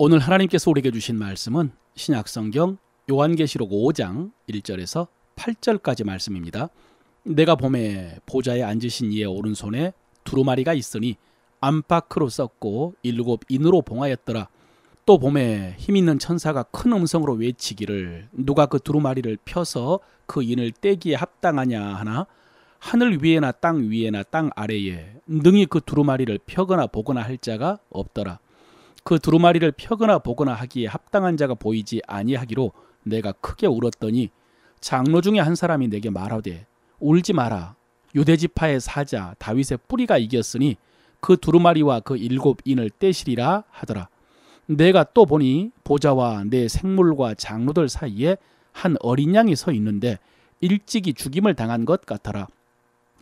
오늘 하나님께서 우리에게 주신 말씀은 신약성경 요한계시록 5장 1절에서 8절까지 말씀입니다. 내가 보매 보좌에 앉으신 이의 오른손에 두루마리가 있으니 안팎으로 썼고 7 인으로 봉하였더라. 또 보매 힘있는 천사가 큰 음성으로 외치기를 누가 그 두루마리를 펴서 그 인을 떼기에 합당하냐 하나 하늘 위에나 땅 위에나 땅 아래에 능히 그 두루마리를 펴거나 보거나 할 자가 없더라. 그 두루마리를 펴거나 보거나 하기에 합당한 자가 보이지 아니하기로 내가 크게 울었더니 장로 중에 한 사람이 내게 말하되 울지 마라. 유대지파의 사자 다윗의 뿌리가 이겼으니 그 두루마리와 그 7 인을 떼시리라 하더라. 내가 또 보니 보좌와 내 생물과 장로들 사이에 한 어린 양이 서 있는데 일찍이 죽임을 당한 것 같더라.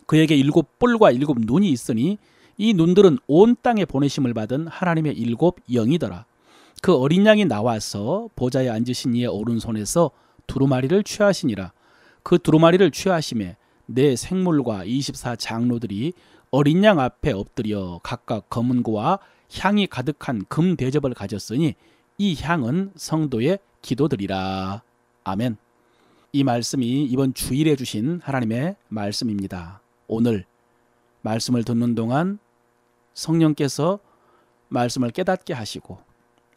그에게 7 뿔과 7 눈이 있으니 이 눈들은 온 땅에 보내심을 받은 하나님의 7 영이더라. 그 어린 양이 나와서 보좌에 앉으신 이의 오른손에서 두루마리를 취하시니라. 그 두루마리를 취하심에 내 생물과 24 장로들이 어린 양 앞에 엎드려 각각 검은 고와 향이 가득한 금 대접을 가졌으니 이 향은 성도의 기도들이라. 아멘. 이 말씀이 이번 주일에 주신 하나님의 말씀입니다. 오늘 말씀을 듣는 동안 성령께서 말씀을 깨닫게 하시고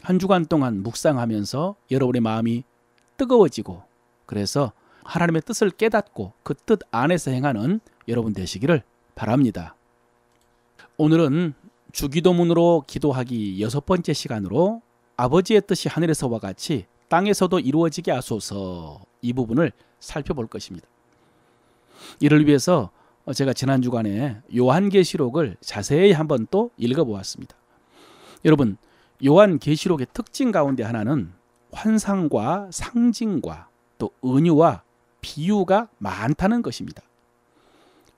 한 주간 동안 묵상하면서 여러분의 마음이 뜨거워지고 그래서 하나님의 뜻을 깨닫고 그 뜻 안에서 행하는 여러분 되시기를 바랍니다. 오늘은 주기도문으로 기도하기 6번째 시간으로 아버지의 뜻이 하늘에서와 같이 땅에서도 이루어지게 하소서 이 부분을 살펴볼 것입니다. 이를 위해서 제가 지난 주간에 요한계시록을 자세히 한번 또 읽어보았습니다. 여러분, 요한계시록의 특징 가운데 하나는 환상과 상징과 또 은유와 비유가 많다는 것입니다.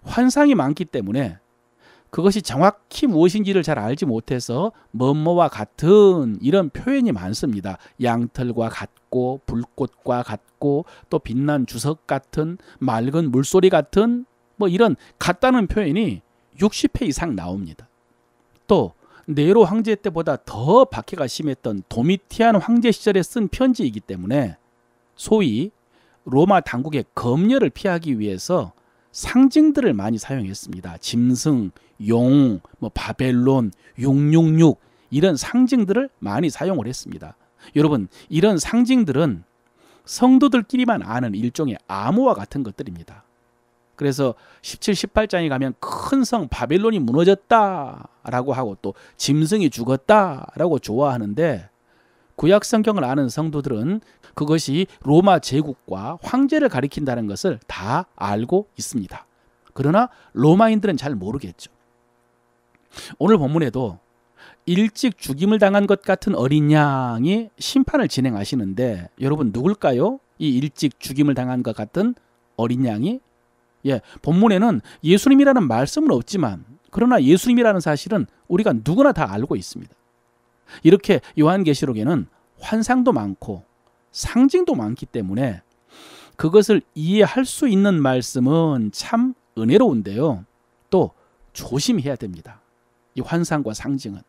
환상이 많기 때문에 그것이 정확히 무엇인지를 잘 알지 못해서 뭐뭐와 같은 이런 표현이 많습니다. 양털과 같고 불꽃과 같고 또 빛난 주석 같은 맑은 물소리 같은 뭐 이런 같다는 표현이 60회 이상 나옵니다. 또 네로 황제 때보다 더 박해가 심했던 도미티안 황제 시절에 쓴 편지이기 때문에 소위 로마 당국의 검열을 피하기 위해서 상징들을 많이 사용했습니다. 짐승, 용, 바벨론, 666 이런 상징들을 많이 사용을 했습니다. 여러분, 이런 상징들은 성도들끼리만 아는 일종의 암호와 같은 것들입니다. 그래서 17, 18장에 가면 큰 성 바벨론이 무너졌다라고 하고 또 짐승이 죽었다라고 좋아하는데 구약 성경을 아는 성도들은 그것이 로마 제국과 황제를 가리킨다는 것을 다 알고 있습니다. 그러나 로마인들은 잘 모르겠죠. 오늘 본문에도 일찍 죽임을 당한 것 같은 어린 양이 심판을 진행하시는데 여러분 누굴까요? 이 일찍 죽임을 당한 것 같은 어린 양이 본문에는 예수님이라는 말씀은 없지만 그러나 예수님이라는 사실은 우리가 누구나 다 알고 있습니다. 이렇게 요한계시록에는 환상도 많고 상징도 많기 때문에 그것을 이해할 수 있는 말씀은 참 은혜로운데요. 또 조심해야 됩니다. 이 환상과 상징은.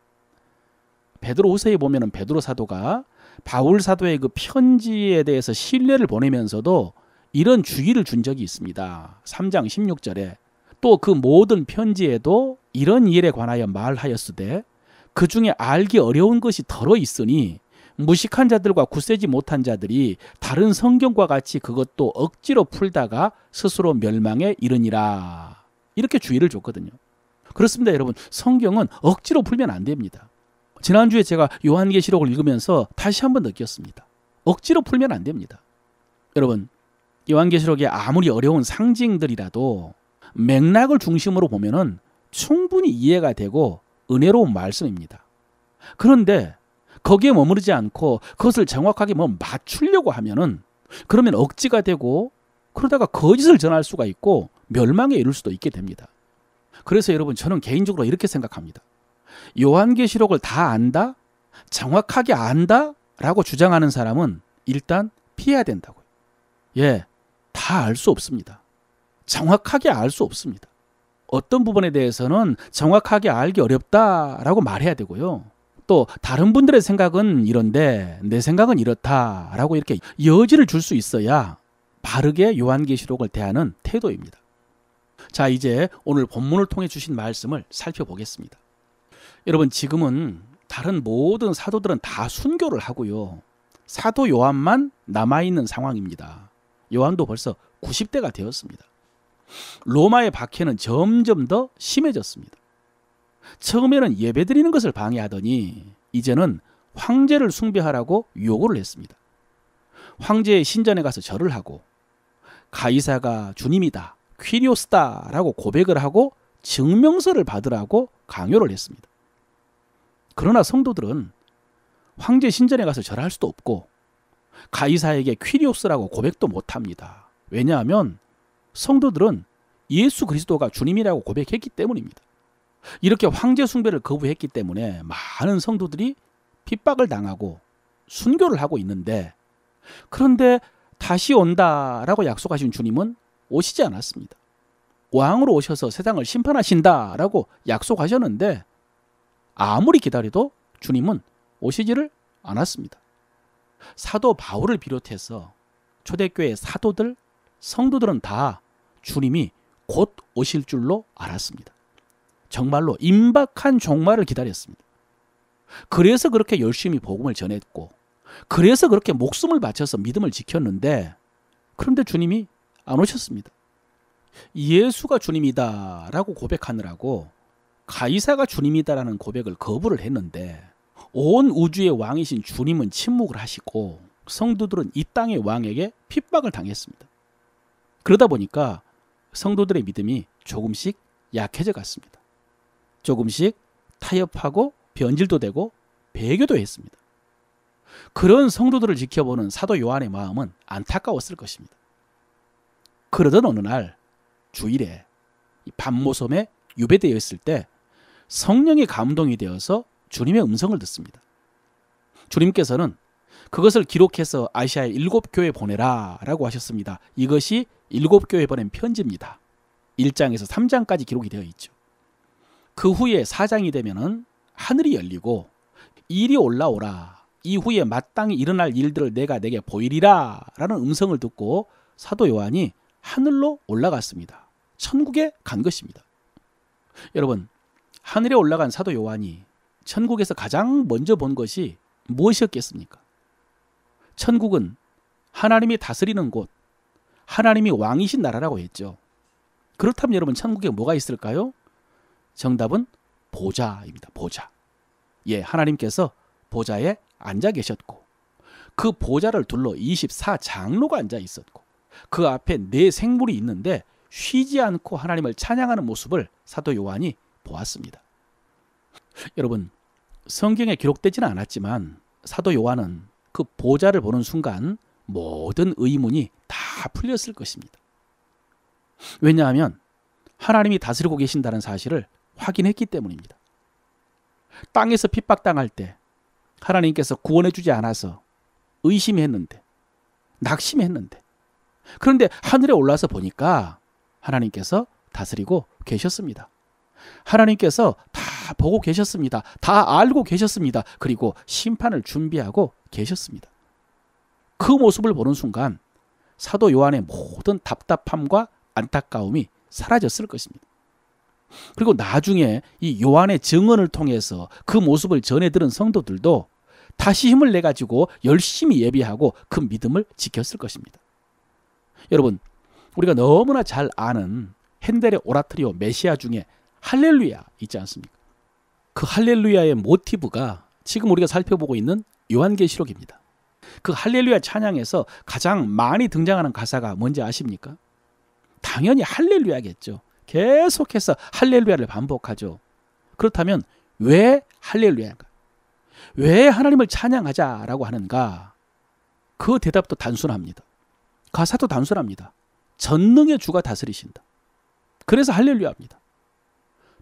베드로후서에 보면은 베드로 사도가 바울 사도의 그 편지에 대해서 신뢰를 보내면서도 이런 주의를 준 적이 있습니다. 3장 16절에 또 그 모든 편지에도 이런 일에 관하여 말하였으되 그 중에 알기 어려운 것이 덜어 있으니 무식한 자들과 굳세지 못한 자들이 다른 성경과 같이 그것도 억지로 풀다가 스스로 멸망에 이르니라. 이렇게 주의를 줬거든요. 그렇습니다, 여러분. 성경은 억지로 풀면 안 됩니다. 지난주에 제가 요한계시록을 읽으면서 다시 한번 느꼈습니다. 억지로 풀면 안 됩니다. 여러분, 요한계시록의 아무리 어려운 상징들이라도 맥락을 중심으로 보면은 충분히 이해가 되고 은혜로운 말씀입니다. 그런데 거기에 머무르지 않고 그것을 정확하게 맞추려고 하면은 그러면 억지가 되고 그러다가 거짓을 전할 수가 있고 멸망에 이를 수도 있게 됩니다. 그래서 여러분 저는 개인적으로 이렇게 생각합니다. 요한계시록을 다 안다? 정확하게 안다? 라고 주장하는 사람은 일단 피해야 된다고요. 다 알 수 없습니다. 정확하게 알 수 없습니다. 어떤 부분에 대해서는 정확하게 알기 어렵다라고 말해야 되고요. 또 다른 분들의 생각은 이런데 내 생각은 이렇다라고 이렇게 여지를 줄 수 있어야 바르게 요한계시록을 대하는 태도입니다. 자, 이제 오늘 본문을 통해 주신 말씀을 살펴보겠습니다. 여러분, 지금은 다른 모든 사도들은 다 순교를 하고요. 사도 요한만 남아있는 상황입니다. 요한도 벌써 90대가 되었습니다. 로마의 박해는 점점 더 심해졌습니다. 처음에는 예배드리는 것을 방해하더니 이제는 황제를 숭배하라고 요구를 했습니다. 황제의 신전에 가서 절을 하고 가이사가 주님이다, 퀴리오스다라고 고백을 하고 증명서를 받으라고 강요를 했습니다. 그러나 성도들은 황제 신전에 가서 절할 수도 없고 가이사에게 퀴리오스라고 고백도 못합니다. 왜냐하면 성도들은 예수 그리스도가 주님이라고 고백했기 때문입니다. 이렇게 황제 숭배를 거부했기 때문에 많은 성도들이 핍박을 당하고 순교를 하고 있는데, 그런데 다시 온다라고 약속하신 주님은 오시지 않았습니다. 왕으로 오셔서 세상을 심판하신다라고 약속하셨는데 아무리 기다려도 주님은 오시지를 않았습니다. 사도 바울을 비롯해서 초대교회 사도들, 성도들은 다 주님이 곧 오실 줄로 알았습니다. 정말로 임박한 종말을 기다렸습니다. 그래서 그렇게 열심히 복음을 전했고, 그래서 그렇게 목숨을 바쳐서 믿음을 지켰는데, 그런데 주님이 안 오셨습니다. 예수가 주님이다라고 고백하느라고 가이사가 주님이다라는 고백을 거부를 했는데, 온 우주의 왕이신 주님은 침묵을 하시고 성도들은 이 땅의 왕에게 핍박을 당했습니다. 그러다 보니까 성도들의 믿음이 조금씩 약해져 갔습니다. 조금씩 타협하고 변질도 되고 배교도 했습니다. 그런 성도들을 지켜보는 사도 요한의 마음은 안타까웠을 것입니다. 그러던 어느 날 주일에 밤모섬에 유배되어 있을 때 성령의 감동이 되어서 주님의 음성을 듣습니다. 주님께서는 그것을 기록해서 아시아의 7교회에 보내라 라고 하셨습니다. 이것이 7교회에 보낸 편지입니다. 1장에서 3장까지 기록이 되어 있죠. 그 후에 4장이 되면은 하늘이 열리고 일이 올라오라, 이후에 마땅히 일어날 일들을 내가 내게 보이리라 라는 음성을 듣고 사도 요한이 하늘로 올라갔습니다. 천국에 간 것입니다. 여러분, 하늘에 올라간 사도 요한이 천국에서 가장 먼저 본 것이 무엇이었겠습니까? 천국은 하나님이 다스리는 곳, 하나님이 왕이신 나라라고 했죠. 그렇다면 여러분, 천국에 뭐가 있을까요? 정답은 보좌입니다. 보좌. 예, 하나님께서 보좌에 앉아 계셨고 그 보좌를 둘러 24장로가 앉아 있었고 그 앞에 4생물이 있는데 쉬지 않고 하나님을 찬양하는 모습을 사도 요한이 보았습니다. 여러분, 성경에 기록되지는 않았지만 사도 요한은 그 보좌를 보는 순간 모든 의문이 다 풀렸을 것입니다. 왜냐하면 하나님이 다스리고 계신다는 사실을 확인했기 때문입니다. 땅에서 핍박당할 때 하나님께서 구원해 주지 않아서 의심했는데, 낙심했는데, 그런데 하늘에 올라서 보니까 하나님께서 다스리고 계셨습니다. 하나님께서 다 보고 계셨습니다. 다 알고 계셨습니다. 그리고 심판을 준비하고 계셨습니다. 그 모습을 보는 순간 사도 요한의 모든 답답함과 안타까움이 사라졌을 것입니다. 그리고 나중에 이 요한의 증언을 통해서 그 모습을 전해 들은 성도들도 다시 힘을 내가지고 열심히 예배하고 그 믿음을 지켰을 것입니다. 여러분, 우리가 너무나 잘 아는 핸델의 오라토리오 메시아 중에 할렐루야 있지 않습니까? 그 할렐루야의 모티브가 지금 우리가 살펴보고 있는 요한계시록입니다. 그 할렐루야 찬양에서 가장 많이 등장하는 가사가 뭔지 아십니까? 당연히 할렐루야겠죠. 계속해서 할렐루야를 반복하죠. 그렇다면 왜 할렐루야인가? 왜 하나님을 찬양하자라고 하는가? 그 대답도 단순합니다. 가사도 단순합니다. 전능의 주가 다스리신다. 그래서 할렐루야입니다.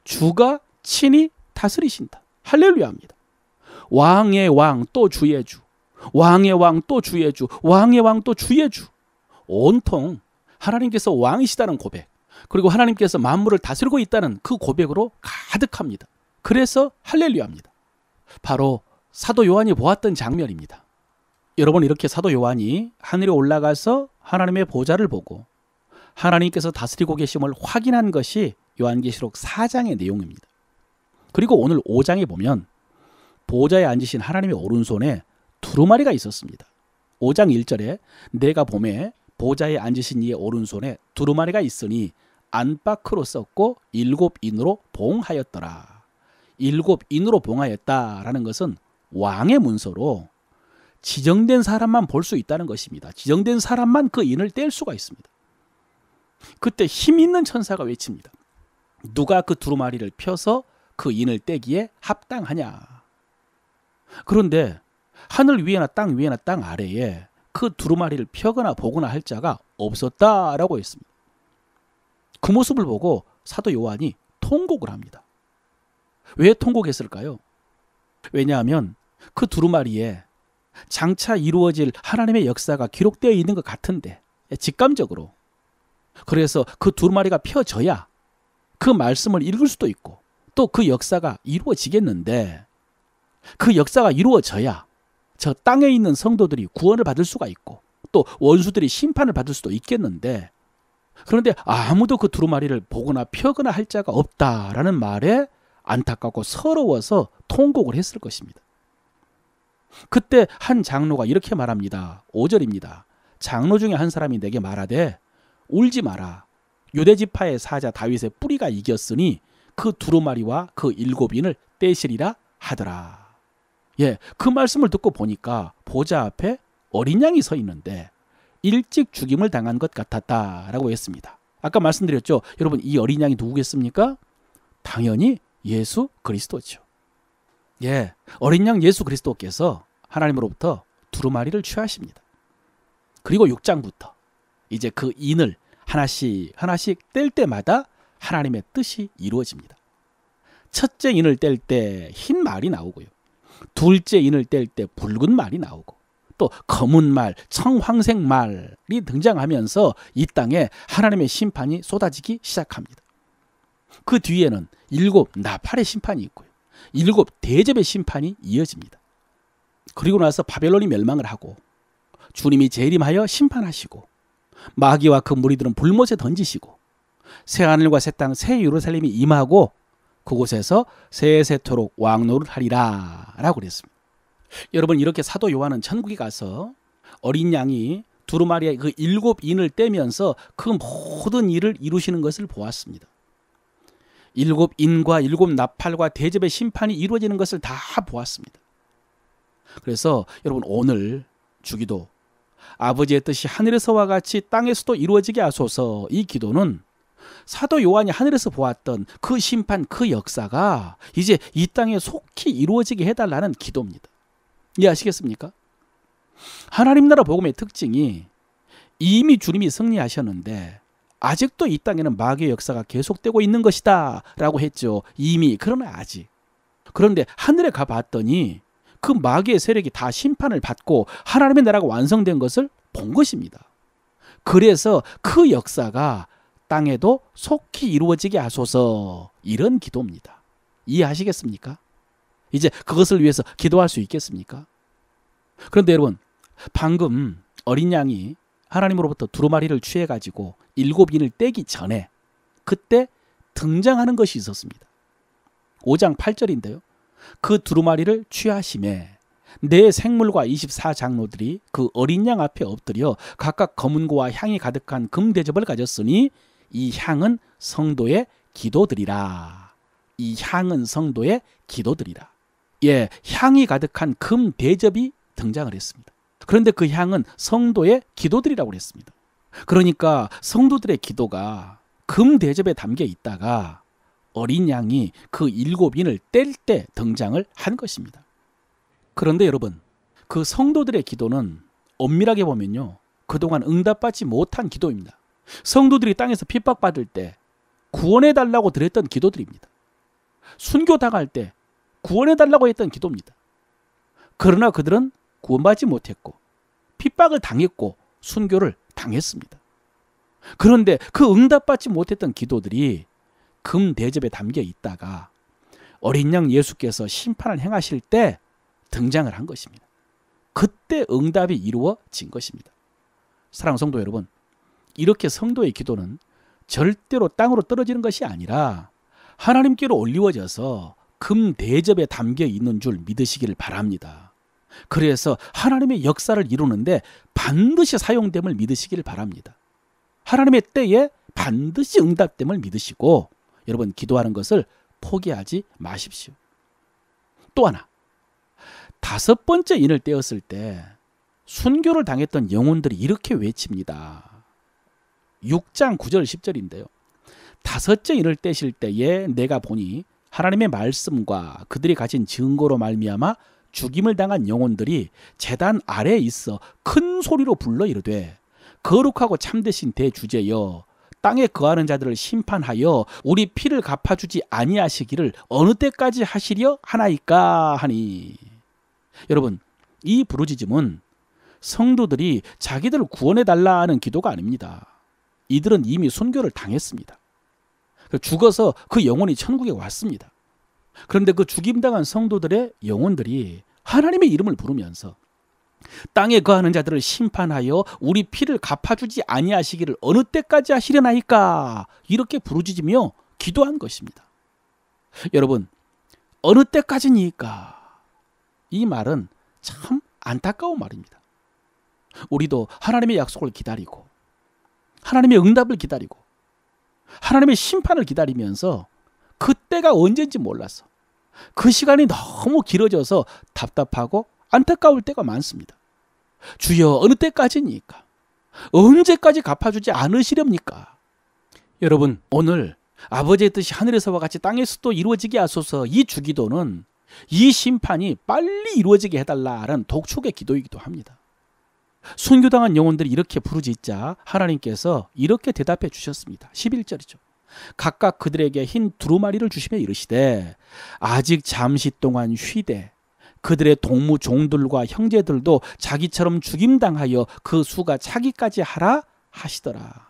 주가 친히 다스리신다. 할렐루야입니다. 왕의 왕 또 주의 주, 왕의 왕 또 주의 주, 왕의 왕 또 주의 주. 온통 하나님께서 왕이시다는 고백, 그리고 하나님께서 만물을 다스리고 있다는 그 고백으로 가득합니다. 그래서 할렐루야입니다. 바로 사도 요한이 보았던 장면입니다. 여러분, 이렇게 사도 요한이 하늘에 올라가서 하나님의 보좌를 보고 하나님께서 다스리고 계심을 확인한 것이 요한계시록 4장의 내용입니다. 그리고 오늘 5장에 보면 보좌에 앉으신 하나님의 오른손에 두루마리가 있었습니다. 5장 1절에 내가 보매 보좌에 앉으신 이의 오른손에 두루마리가 있으니 안팎으로 썼고 7인으로 봉하였더라. 7인으로 봉하였다라는 것은 왕의 문서로 지정된 사람만 볼 수 있다는 것입니다. 지정된 사람만 그 인을 뗄 수가 있습니다. 그때 힘 있는 천사가 외칩니다. 누가 그 두루마리를 펴서 그 인을 떼기에 합당하냐. 그런데 하늘 위에나 땅 위에나 땅 아래에 그 두루마리를 펴거나 보거나 할 자가 없었다라고 했습니다. 그 모습을 보고 사도 요한이 통곡을 합니다. 왜 통곡했을까요? 왜냐하면 그 두루마리에 장차 이루어질 하나님의 역사가 기록되어 있는 것 같은데, 직감적으로. 그래서 그 두루마리가 펴져야 그 말씀을 읽을 수도 있고 또 그 역사가 이루어지겠는데, 그 역사가 이루어져야 저 땅에 있는 성도들이 구원을 받을 수가 있고 또 원수들이 심판을 받을 수도 있겠는데, 그런데 아무도 그 두루마리를 보거나 펴거나 할 자가 없다라는 말에 안타깝고 서러워서 통곡을 했을 것입니다. 그때 한 장로가 이렇게 말합니다. 5절입니다. 장로 중에 한 사람이 내게 말하되 울지 마라. 유대지파의 사자 다윗의 뿌리가 이겼으니 그 두루마리와 그 7인을 떼시리라 하더라. 예, 그 말씀을 듣고 보니까 보좌 앞에 어린 양이 서 있는데 일찍 죽임을 당한 것 같았다라고 했습니다. 아까 말씀드렸죠. 여러분, 이 어린 양이 누구겠습니까? 당연히 예수 그리스도죠. 예, 어린 양 예수 그리스도께서 하나님으로부터 두루마리를 취하십니다. 그리고 6장부터 이제 그 인을 하나씩 뗄 때마다 하나님의 뜻이 이루어집니다. 첫째 인을 뗄 때 흰 말이 나오고요. 둘째 인을 뗄 때 붉은 말이 나오고 또 검은 말, 청황색 말이 등장하면서 이 땅에 하나님의 심판이 쏟아지기 시작합니다. 그 뒤에는 7 나팔의 심판이 있고요. 7 대접의 심판이 이어집니다. 그리고 나서 바벨론이 멸망을 하고 주님이 재림하여 심판하시고 마귀와 그 무리들은 불못에 던지시고 새하늘과 새 땅, 새 예루살렘이 임하고 그곳에서 세세토록 왕노를 하리라 라고 그랬습니다. 여러분, 이렇게 사도 요한은 천국에 가서 어린 양이 두루마리의 그 7인을 떼면서 그 모든 일을 이루시는 것을 보았습니다. 7인과 7 나팔과 대접의 심판이 이루어지는 것을 다 보았습니다. 그래서 여러분, 오늘 주기도 아버지의 뜻이 하늘에서와 같이 땅에서도 이루어지게 하소서, 이 기도는 사도 요한이 하늘에서 보았던 그 심판, 그 역사가 이제 이 땅에 속히 이루어지게 해달라는 기도입니다. 이해하시겠습니까? 하나님 나라 복음의 특징이 이미 주님이 승리하셨는데 아직도 이 땅에는 마귀의 역사가 계속되고 있는 것이다 라고 했죠. 이미. 그러나 아직. 그런데 하늘에 가봤더니 그 마귀의 세력이 다 심판을 받고 하나님의 나라가 완성된 것을 본 것입니다. 그래서 그 역사가 땅에도 속히 이루어지게 하소서, 이런 기도입니다. 이해하시겠습니까? 이제 그것을 위해서 기도할 수 있겠습니까? 그런데 여러분, 방금 어린 양이 하나님으로부터 두루마리를 취해가지고 7인을 떼기 전에 그때 등장하는 것이 있었습니다. 5장 8절인데요. 그 두루마리를 취하심에 네 생물과 24장로들이 그 어린 양 앞에 엎드려 각각 검은고와 향이 가득한 금대접을 가졌으니 이 향은 성도의 기도드리라. 이 향은 성도의 기도드리라. 예, 향이 가득한 금대접이 등장을 했습니다. 그런데 그 향은 성도의 기도들이라고 했습니다. 그러니까 성도들의 기도가 금대접에 담겨 있다가 어린 양이 그 7인을 뗄 때 등장을 한 것입니다. 그런데 여러분, 그 성도들의 기도는 엄밀하게 보면요, 그동안 응답받지 못한 기도입니다. 성도들이 땅에서 핍박받을 때 구원해달라고 드렸던 기도들입니다. 순교당할 때 구원해달라고 했던 기도입니다. 그러나 그들은 구원받지 못했고 핍박을 당했고 순교를 당했습니다. 그런데 그 응답받지 못했던 기도들이 금 대접에 담겨 있다가 어린 양 예수께서 심판을 행하실 때 등장을 한 것입니다. 그때 응답이 이루어진 것입니다. 사랑하는 성도 여러분, 이렇게 성도의 기도는 절대로 땅으로 떨어지는 것이 아니라 하나님께로 올리워져서 금 대접에 담겨 있는 줄 믿으시기를 바랍니다. 그래서 하나님의 역사를 이루는데 반드시 사용됨을 믿으시기를 바랍니다. 하나님의 때에 반드시 응답됨을 믿으시고 여러분 기도하는 것을 포기하지 마십시오. 또 하나, 5번째 인을 떼었을 때 순교를 당했던 영혼들이 이렇게 외칩니다. 6장 9절 10절인데요. 5째 인을 떼실 때에 내가 보니 하나님의 말씀과 그들이 가진 증거로 말미암아 죽임을 당한 영혼들이 제단 아래에 있어 큰 소리로 불러 이르되 거룩하고 참되신 대주제여 땅에 거하는 자들을 심판하여 우리 피를 갚아주지 아니하시기를 어느 때까지 하시려 하나이까 하니. 여러분, 이 부르짖음은 성도들이 자기들을 구원해달라 하는 기도가 아닙니다. 이들은 이미 순교를 당했습니다. 죽어서 그 영혼이 천국에 왔습니다. 그런데 그 죽임당한 성도들의 영혼들이 하나님의 이름을 부르면서 땅에 거하는 자들을 심판하여 우리 피를 갚아주지 아니하시기를 어느 때까지 하시려나이까 이렇게 부르짖으며 기도한 것입니다. 여러분, 어느 때까지니까 이 말은 참 안타까운 말입니다. 우리도 하나님의 약속을 기다리고 하나님의 응답을 기다리고 하나님의 심판을 기다리면서 그때가 언제인지 몰라서 그 시간이 너무 길어져서 답답하고 안타까울 때가 많습니다. 주여 어느 때까지니까? 언제까지 갚아주지 않으시렵니까? 여러분, 오늘 아버지의 뜻이 하늘에서와 같이 땅에서도 이루어지게 하소서 이 주기도는 이 심판이 빨리 이루어지게 해달라는 독촉의 기도이기도 합니다. 순교당한 영혼들이 이렇게 부르짖자 하나님께서 이렇게 대답해 주셨습니다. 11절이죠. 각각 그들에게 흰 두루마리를 주시며 이르시되 아직 잠시 동안 쉬되 그들의 동무 종들과 형제들도 자기처럼 죽임당하여 그 수가 차기까지 하라 하시더라.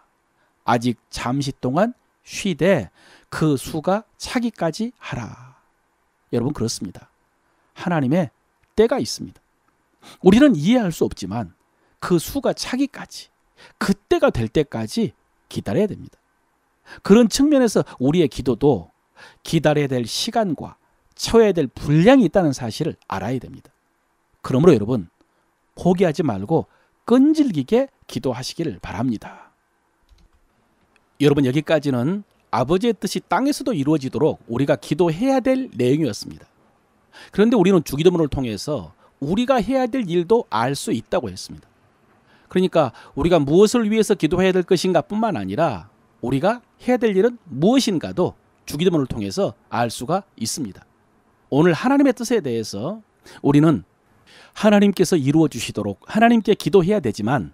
아직 잠시 동안 쉬되 그 수가 차기까지 하라. 여러분, 그렇습니다. 하나님의 때가 있습니다. 우리는 이해할 수 없지만 그 수가 차기까지, 그때가 될 때까지 기다려야 됩니다. 그런 측면에서 우리의 기도도 기다려야 될 시간과 채워야 될 분량이 있다는 사실을 알아야 됩니다. 그러므로 여러분, 포기하지 말고 끈질기게 기도하시기를 바랍니다. 여러분, 여기까지는 아버지의 뜻이 땅에서도 이루어지도록 우리가 기도해야 될 내용이었습니다. 그런데 우리는 주기도문을 통해서 우리가 해야 될 일도 알 수 있다고 했습니다. 그러니까 우리가 무엇을 위해서 기도해야 될 것인가 뿐만 아니라 우리가 해야 될 일은 무엇인가도 주기도문을 통해서 알 수가 있습니다. 오늘 하나님의 뜻에 대해서 우리는 하나님께서 이루어 주시도록 하나님께 기도해야 되지만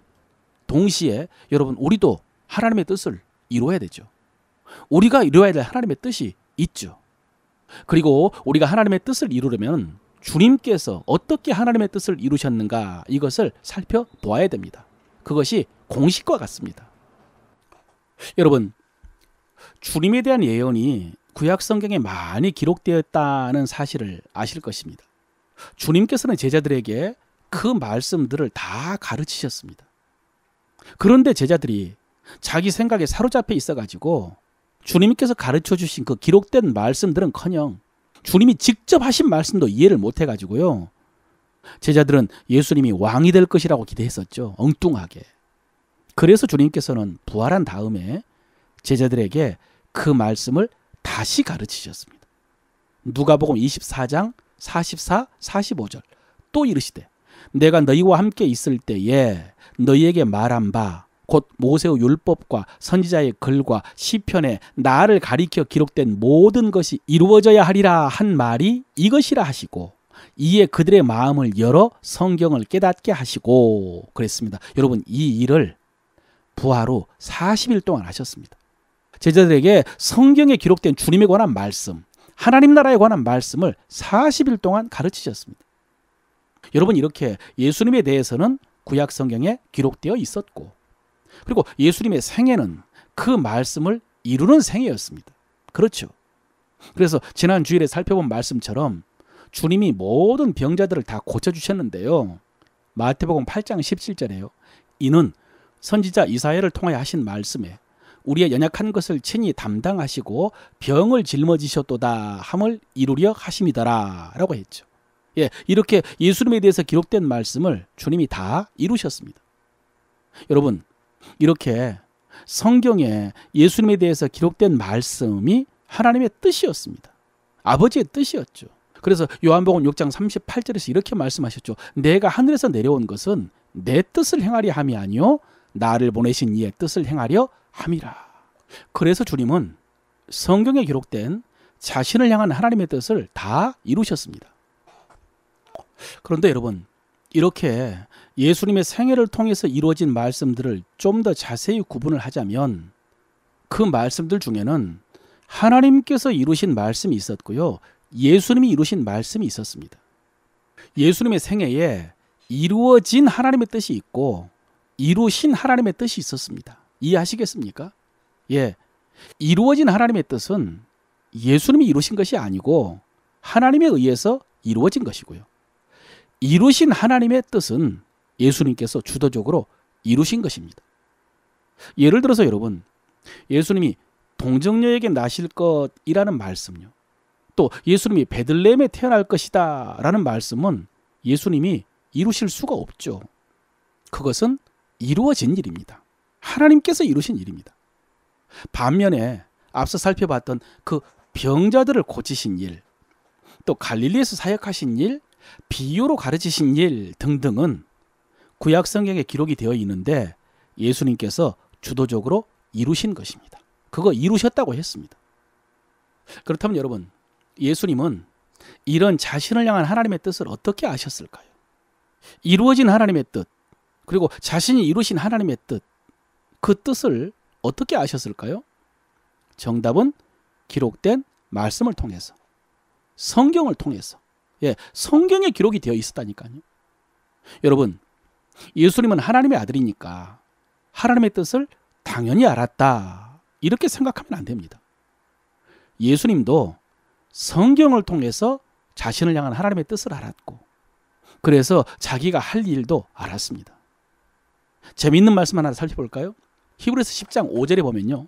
동시에 여러분, 우리도 하나님의 뜻을 이루어야 되죠. 우리가 이루어야 될 하나님의 뜻이 있죠. 그리고 우리가 하나님의 뜻을 이루려면 주님께서 어떻게 하나님의 뜻을 이루셨는가 이것을 살펴보아야 됩니다. 그것이 공식과 같습니다. 여러분, 주님에 대한 예언이 구약 성경에 많이 기록되었다는 사실을 아실 것입니다. 주님께서는 제자들에게 그 말씀들을 다 가르치셨습니다. 그런데 제자들이 자기 생각에 사로잡혀 있어가지고 주님께서 가르쳐 주신 그 기록된 말씀들은커녕 주님이 직접 하신 말씀도 이해를 못해가지고요, 제자들은 예수님이 왕이 될 것이라고 기대했었죠. 엉뚱하게. 그래서 주님께서는 부활한 다음에 제자들에게 그 말씀을 다시 가르치셨습니다. 누가복음 24장 44, 45절 또 이르시되 내가 너희와 함께 있을 때에 너희에게 말한 바 곧 모세의 율법과 선지자의 글과 시편에 나를 가리켜 기록된 모든 것이 이루어져야 하리라 한 말이 이것이라 하시고 이에 그들의 마음을 열어 성경을 깨닫게 하시고 그랬습니다. 여러분, 이 일을 부활 후 40일 동안 하셨습니다. 제자들에게 성경에 기록된 주님에 관한 말씀, 하나님 나라에 관한 말씀을 40일 동안 가르치셨습니다. 여러분, 이렇게 예수님에 대해서는 구약 성경에 기록되어 있었고, 그리고 예수님의 생애는 그 말씀을 이루는 생애였습니다. 그렇죠. 그래서 지난 주일에 살펴본 말씀처럼 주님이 모든 병자들을 다 고쳐주셨는데요. 마태복음 8장 17절에요. 이는 선지자 이사야를 통하여 하신 말씀에 우리의 연약한 것을 친히 담당하시고 병을 짊어지셨도다 함을 이루려 하심이더라 라고 했죠. 예, 이렇게 예수님에 대해서 기록된 말씀을 주님이 다 이루셨습니다. 여러분, 이렇게 성경에 예수님에 대해서 기록된 말씀이 하나님의 뜻이었습니다. 아버지의 뜻이었죠. 그래서 요한복음 6장 38절에서 이렇게 말씀하셨죠. 내가 하늘에서 내려온 것은 내 뜻을 행하려 함이 아니요 나를 보내신 이의 뜻을 행하려 함이라. 그래서 주님은 성경에 기록된 자신을 향한 하나님의 뜻을 다 이루셨습니다. 그런데 여러분, 이렇게 예수님의 생애를 통해서 이루어진 말씀들을 좀 더 자세히 구분을 하자면 그 말씀들 중에는 하나님께서 이루신 말씀이 있었고요. 예수님이 이루신 말씀이 있었습니다. 예수님의 생애에 이루어진 하나님의 뜻이 있고 이루신 하나님의 뜻이 있었습니다. 이해하시겠습니까? 예, 이루어진 하나님의 뜻은 예수님이 이루신 것이 아니고 하나님에 의해서 이루어진 것이고요. 이루신 하나님의 뜻은 예수님께서 주도적으로 이루신 것입니다. 예를 들어서 여러분, 예수님이 동정녀에게 나실 것이라는 말씀요. 또 예수님이 베들레헴에 태어날 것이다 라는 말씀은 예수님이 이루실 수가 없죠. 그것은 이루어진 일입니다. 하나님께서 이루신 일입니다. 반면에 앞서 살펴봤던 그 병자들을 고치신 일, 또 갈릴리에서 사역하신 일, 비유로 가르치신 일 등등은 구약 성경에 기록이 되어 있는데 예수님께서 주도적으로 이루신 것입니다. 그거 이루셨다고 했습니다. 그렇다면 여러분, 예수님은 이런 자신을 향한 하나님의 뜻을 어떻게 아셨을까요? 이루어진 하나님의 뜻, 그리고 자신이 이루신 하나님의 뜻, 그 뜻을 어떻게 아셨을까요? 정답은 기록된 말씀을 통해서, 성경을 통해서, 예, 성경에 기록이 되어 있었다니까요. 여러분, 예수님은 하나님의 아들이니까 하나님의 뜻을 당연히 알았다, 이렇게 생각하면 안 됩니다. 예수님도 성경을 통해서 자신을 향한 하나님의 뜻을 알았고, 그래서 자기가 할 일도 알았습니다. 재미있는 말씀 하나 살펴볼까요? 히브리서 10장 5절에 보면요.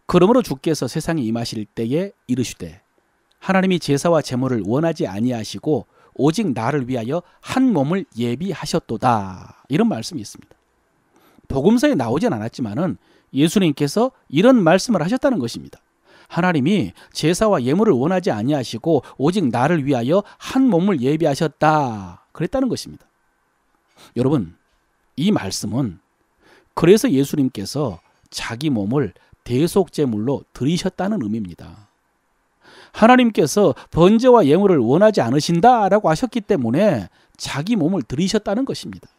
그러므로 주께서 세상에 임하실 때에 이르시되 하나님이 제사와 제물을 원하지 아니하시고 오직 나를 위하여 한 몸을 예비하셨도다, 이런 말씀이 있습니다. 복음서에 나오진 않았지만은 예수님께서 이런 말씀을 하셨다는 것입니다. 하나님이 제사와 예물을 원하지 아니하시고 오직 나를 위하여 한 몸을 예비하셨다, 그랬다는 것입니다. 여러분, 이 말씀은 그래서 예수님께서 자기 몸을 대속제물로 드리셨다는 의미입니다. 하나님께서 번제와 예물을 원하지 않으신다라고 하셨기 때문에 자기 몸을 드리셨다는 것입니다.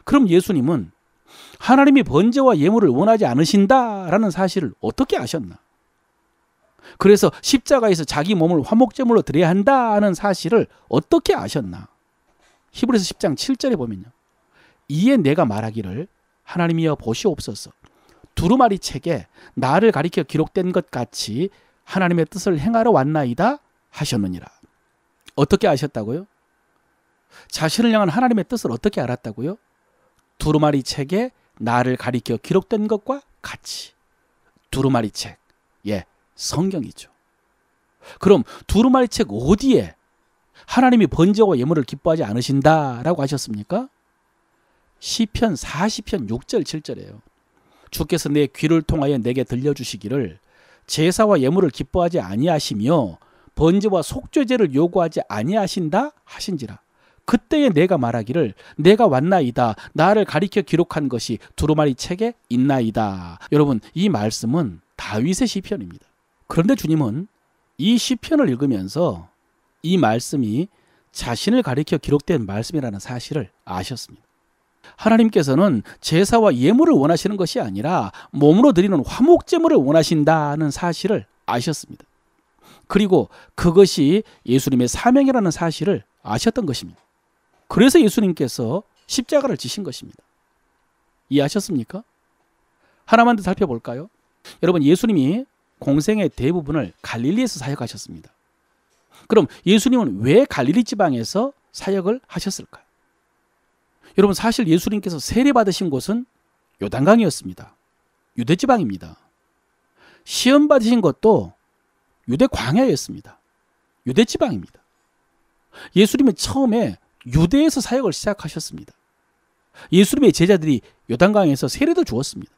그럼 예수님은 하나님이 번제와 예물을 원하지 않으신다라는 사실을 어떻게 아셨나? 그래서 십자가에서 자기 몸을 화목제물로 드려야 한다는 사실을 어떻게 아셨나? 히브리서 10장 7절에 보면요. 이에 내가 말하기를 하나님이여 보시옵소서, 두루마리 책에 나를 가리켜 기록된 것 같이 하나님의 뜻을 행하러 왔나이다 하셨느니라. 어떻게 아셨다고요? 자신을 향한 하나님의 뜻을 어떻게 알았다고요? 두루마리 책에 나를 가리켜 기록된 것과 같이. 두루마리 책, 예, 성경이죠. 그럼 두루마리 책 어디에 하나님이 번제와 예물을 기뻐하지 않으신다라고 하셨습니까? 시편 40편 6절 7절이에요. 주께서 내 귀를 통하여 내게 들려주시기를 제사와 예물을 기뻐하지 아니하시며 번제와 속죄제를 요구하지 아니하신다 하신지라. 그때에 내가 말하기를 내가 왔나이다, 나를 가리켜 기록한 것이 두루마리 책에 있나이다. 여러분, 이 말씀은 다윗의 시편입니다. 그런데 주님은 이 시편을 읽으면서 이 말씀이 자신을 가리켜 기록된 말씀이라는 사실을 아셨습니다. 하나님께서는 제사와 예물을 원하시는 것이 아니라 몸으로 드리는 화목제물을 원하신다는 사실을 아셨습니다. 그리고 그것이 예수님의 사명이라는 사실을 아셨던 것입니다. 그래서 예수님께서 십자가를 지신 것입니다. 이해하셨습니까? 하나만 더 살펴볼까요? 여러분, 예수님이 공생의 대부분을 갈릴리에서 사역하셨습니다. 그럼 예수님은 왜 갈릴리 지방에서 사역을 하셨을까요? 여러분, 사실 예수님께서 세례받으신 곳은 요단강이었습니다. 유대 지방입니다. 시험 받으신 것도 유대 광야였습니다. 유대 지방입니다. 예수님은 처음에 유대에서 사역을 시작하셨습니다. 예수님의 제자들이 요단강에서 세례도 주었습니다.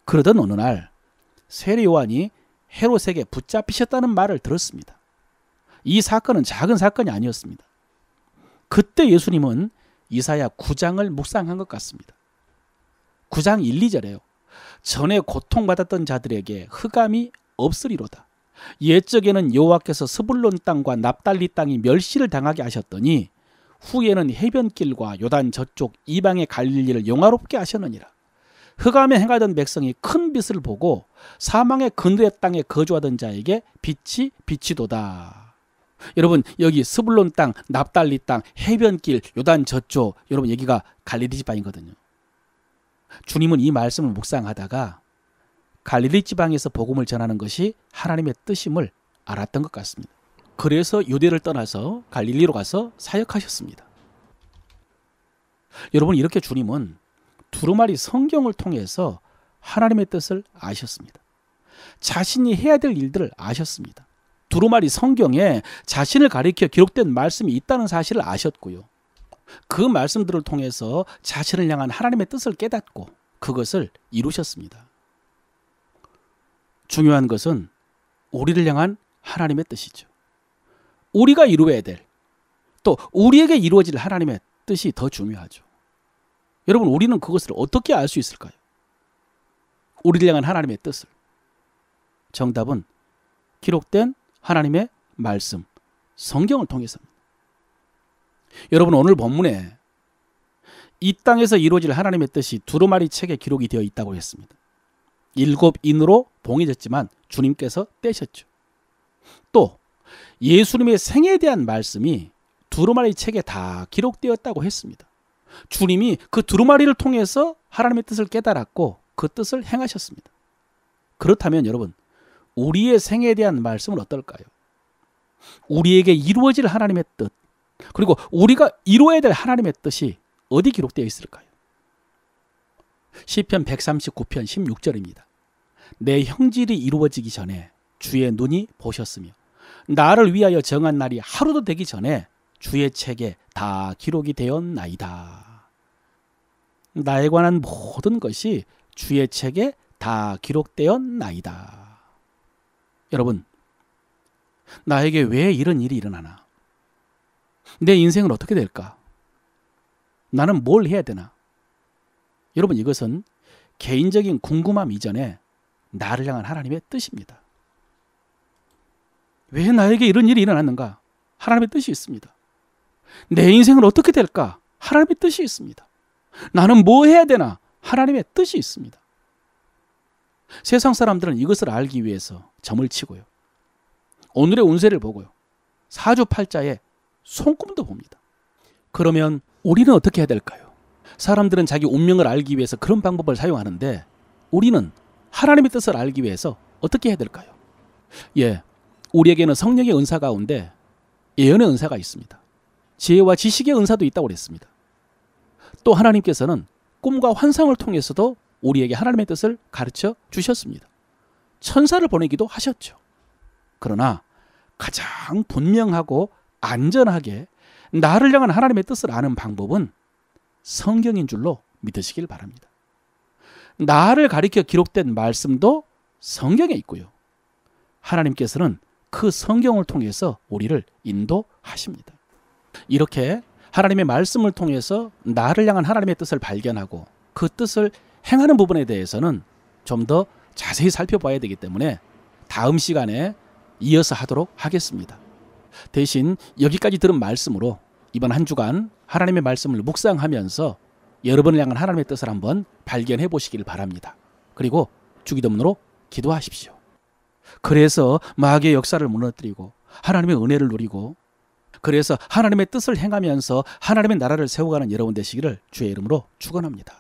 그러던 어느 날 세례 요한이 헤롯에게 붙잡히셨다는 말을 들었습니다. 이 사건은 작은 사건이 아니었습니다. 그때 예수님은 이사야 9장을 묵상한 것 같습니다. 9장 1, 2절에요. 전에 고통받았던 자들에게 흑암이 없으리로다. 옛적에는 여호와께서 스불론 땅과 납달리 땅이 멸시를 당하게 하셨더니 후에는 해변길과 요단 저쪽 이방의 갈릴리를 영화롭게 하셨느니라. 흑암에 행하던 백성이 큰 빛을 보고 사망의 그늘의 땅에 거주하던 자에게 빛이 비치도다. 여러분, 여기 스불론 땅, 납달리 땅, 해변길, 요단 저쪽, 여러분 여기가 갈릴리 지방이거든요. 주님은 이 말씀을 묵상하다가 갈릴리 지방에서 복음을 전하는 것이 하나님의 뜻임을 알았던 것 같습니다. 그래서 유대를 떠나서 갈릴리로 가서 사역하셨습니다. 여러분, 이렇게 주님은 두루마리 성경을 통해서 하나님의 뜻을 아셨습니다. 자신이 해야 될 일들을 아셨습니다. 두루마리 성경에 자신을 가리켜 기록된 말씀이 있다는 사실을 아셨고요. 그 말씀들을 통해서 자신을 향한 하나님의 뜻을 깨닫고 그것을 이루셨습니다. 중요한 것은 우리를 향한 하나님의 뜻이죠. 우리가 이루어야 될, 또 우리에게 이루어질 하나님의 뜻이 더 중요하죠. 여러분, 우리는 그것을 어떻게 알 수 있을까요? 우리를 향한 하나님의 뜻을. 정답은 기록된 하나님의 말씀, 성경을 통해서입니다. 여러분, 오늘 본문에 이 땅에서 이루어질 하나님의 뜻이 두루마리 책에 기록이 되어 있다고 했습니다. 7인으로 봉해졌지만 주님께서 떼셨죠. 또 예수님의 생애에 대한 말씀이 두루마리 책에 다 기록되었다고 했습니다. 주님이 그 두루마리를 통해서 하나님의 뜻을 깨달았고 그 뜻을 행하셨습니다. 그렇다면 여러분, 우리의 생애에 대한 말씀은 어떨까요? 우리에게 이루어질 하나님의 뜻, 그리고 우리가 이루어야 될 하나님의 뜻이 어디 기록되어 있을까요? 시편 139편 16절입니다. 내 형질이 이루어지기 전에 주의 눈이 보셨으며 나를 위하여 정한 날이 하루도 되기 전에 주의 책에 다 기록이 되었나이다. 나에 관한 모든 것이 주의 책에 다 기록되었나이다. 여러분, 나에게 왜 이런 일이 일어나나? 내 인생은 어떻게 될까? 나는 뭘 해야 되나? 여러분, 이것은 개인적인 궁금함 이전에 나를 향한 하나님의 뜻입니다. 왜 나에게 이런 일이 일어났는가? 하나님의 뜻이 있습니다. 내 인생은 어떻게 될까? 하나님의 뜻이 있습니다. 나는 뭐 해야 되나? 하나님의 뜻이 있습니다. 세상 사람들은 이것을 알기 위해서 점을 치고요. 오늘의 운세를 보고요. 사주팔자에 손금도 봅니다. 그러면 우리는 어떻게 해야 될까요? 사람들은 자기 운명을 알기 위해서 그런 방법을 사용하는데 우리는 하나님의 뜻을 알기 위해서 어떻게 해야 될까요? 우리에게는 성령의 은사 가운데 예언의 은사가 있습니다. 지혜와 지식의 은사도 있다고 그랬습니다. 또 하나님께서는 꿈과 환상을 통해서도 우리에게 하나님의 뜻을 가르쳐 주셨습니다. 천사를 보내기도 하셨죠. 그러나 가장 분명하고 안전하게 나를 향한 하나님의 뜻을 아는 방법은 성경인 줄로 믿으시길 바랍니다. 나를 가리켜 기록된 말씀도 성경에 있고요. 하나님께서는 그 성경을 통해서 우리를 인도하십니다. 이렇게 하나님의 말씀을 통해서 나를 향한 하나님의 뜻을 발견하고 그 뜻을 행하는 부분에 대해서는 좀 더 자세히 살펴봐야 되기 때문에 다음 시간에 이어서 하도록 하겠습니다. 대신 여기까지 들은 말씀으로 이번 한 주간 하나님의 말씀을 묵상하면서 여러분을 향한 하나님의 뜻을 한번 발견해 보시길 바랍니다. 그리고 주기도문으로 기도하십시오. 그래서 마귀의 역사를 무너뜨리고 하나님의 은혜를 누리고 그래서 하나님의 뜻을 행하면서 하나님의 나라를 세워가는 여러분 되시기를 주의 이름으로 축원합니다.